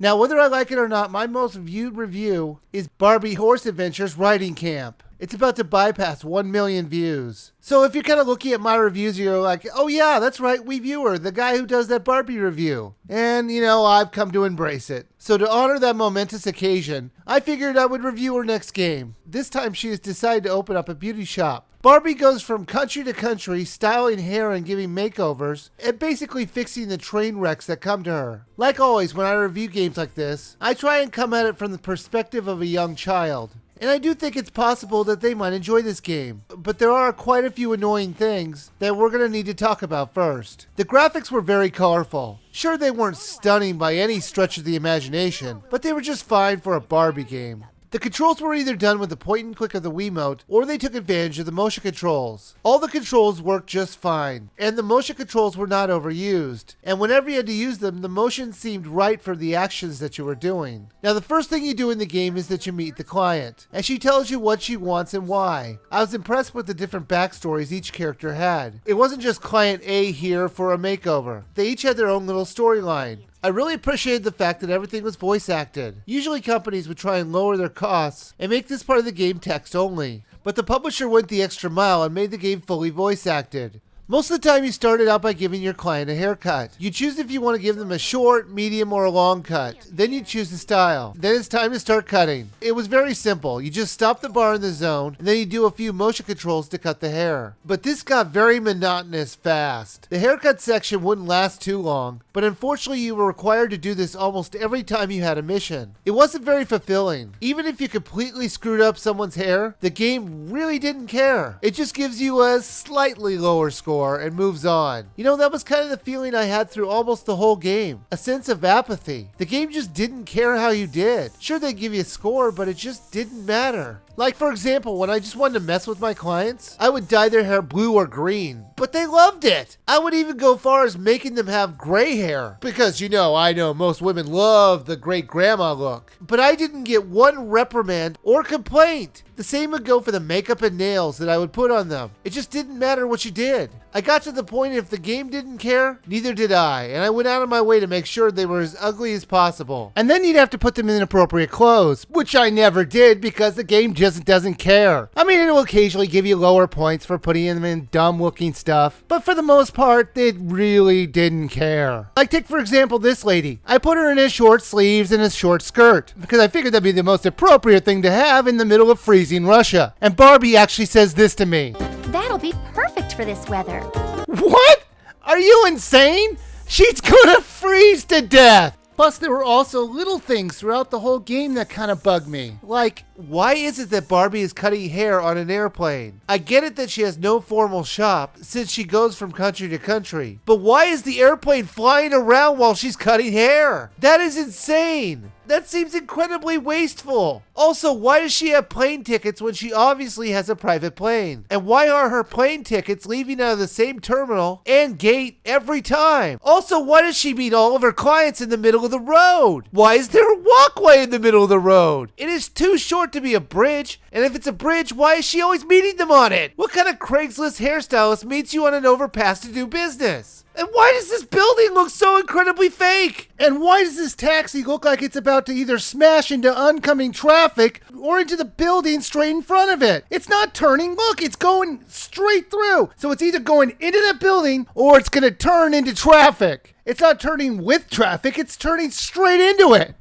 Now, whether I like it or not, my most viewed review is Barbie Horse Adventures Riding Camp. It's about to bypass 1 million views. So if you're kind of looking at my reviews, you're like, oh yeah, that's right, Wiiviewer, the guy who does that Barbie review. And, I've come to embrace it. So to honor that momentous occasion, I figured I would review her next game. This time she has decided to open up a beauty shop. Barbie goes from country to country, styling hair and giving makeovers, and basically fixing the train wrecks that come to her. Like always, when I review games like this, I try and come at it from the perspective of a young child. And I do think it's possible that they might enjoy this game. But there are quite a few annoying things that we're going to need to talk about first. The graphics were very colorful. Sure, they weren't stunning by any stretch of the imagination, but they were just fine for a Barbie game. The controls were either done with the point and click of the Wiimote, or they took advantage of the motion controls. All the controls worked just fine, and the motion controls were not overused. And whenever you had to use them, the motion seemed right for the actions that you were doing. Now, the first thing you do in the game is that you meet the client, and she tells you what she wants and why. I was impressed with the different backstories each character had. It wasn't just client A here for a makeover. They each had their own little storyline. I really appreciated the fact that everything was voice acted. Usually companies would try and lower their costs and make this part of the game text only, but the publisher went the extra mile and made the game fully voice acted. Most of the time you started out by giving your client a haircut. You choose if you want to give them a short, medium, or a long cut. Then you choose the style. Then it's time to start cutting. It was very simple. You just stop the bar in the zone, and then you do a few motion controls to cut the hair. But this got very monotonous fast. The haircut section wouldn't last too long, but unfortunately you were required to do this almost every time you had a mission. It wasn't very fulfilling. Even if you completely screwed up someone's hair, the game really didn't care. It just gives you a slightly lower score and moves on. That was kind of the feeling I had through almost the whole game. A sense of apathy. The game just didn't care how you did. Sure, they'd give you a score, but it just didn't matter. Like, for example, when I just wanted to mess with my clients, I would dye their hair blue or green, but they loved it. I would even go far as making them have gray hair, because I know most women love the great grandma look. But I didn't get one reprimand or complaint. The same would go for the makeup and nails that I would put on them. It just didn't matter what you did. I got to the point if the game didn't care, neither did I, and I went out of my way to make sure they were as ugly as possible. And then you'd have to put them in appropriate clothes, which I never did because the game just doesn't care. I mean, it'll occasionally give you lower points for putting them in dumb looking stuff, but for the most part, it really didn't care. Like, take for example this lady. I put her in a short sleeves and a short skirt because I figured that'd be the most appropriate thing to have in the middle of freezing Russia. And Barbie actually says this to me. That'll be perfect for this weather. What? Are you insane? She's gonna freeze to death! Plus, there were also little things throughout the whole game that kind of bugged me. Like, why is it that Barbie is cutting hair on an airplane? I get it that she has no formal shop since she goes from country to country. But why is the airplane flying around while she's cutting hair? That is insane. That seems incredibly wasteful. Also, why does she have plane tickets when she obviously has a private plane? And why are her plane tickets leaving out of the same terminal and gate every time? Also, why does she meet all of her clients in the middle of the road? Why is there a walkway in the middle of the road? It is too short to be a bridge. And if it's a bridge, why is she always meeting them on it? What kind of Craigslist hairstylist meets you on an overpass to do business? And why does this building look so incredibly fake? And why does this taxi look like it's about to either smash into oncoming traffic or into the building straight in front of it? It's not turning. Look, it's going straight through. So it's either going into the building or it's going to turn into traffic. It's not turning with traffic. It's turning straight into it.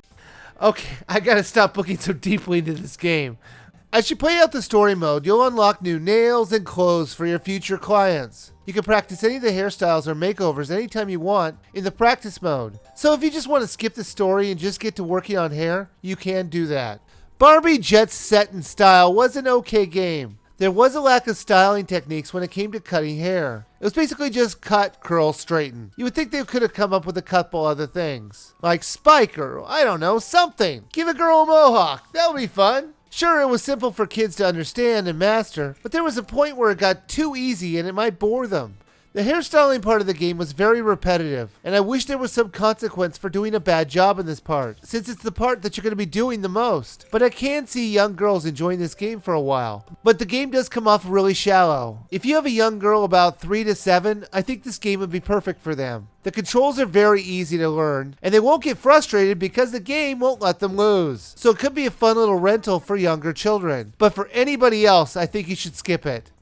Okay, I gotta stop looking so deeply into this game. As you play out the story mode, you'll unlock new nails and clothes for your future clients. You can practice any of the hairstyles or makeovers anytime you want in the practice mode. So if you just want to skip the story and just get to working on hair, you can do that. Barbie Jet Set and Style was an okay game. There was a lack of styling techniques when it came to cutting hair. It was basically just cut, curl, straighten. You would think they could have come up with a couple other things. Like spike or, I don't know, something. Give a girl a mohawk. That would be fun. Sure, it was simple for kids to understand and master, but there was a point where it got too easy and it might bore them. The hairstyling part of the game was very repetitive, and I wish there was some consequence for doing a bad job in this part, since it's the part that you're going to be doing the most. But I can see young girls enjoying this game for a while. But the game does come off really shallow. If you have a young girl about 3 to 7, I think this game would be perfect for them. The controls are very easy to learn, and they won't get frustrated because the game won't let them lose. So it could be a fun little rental for younger children. But for anybody else, I think you should skip it.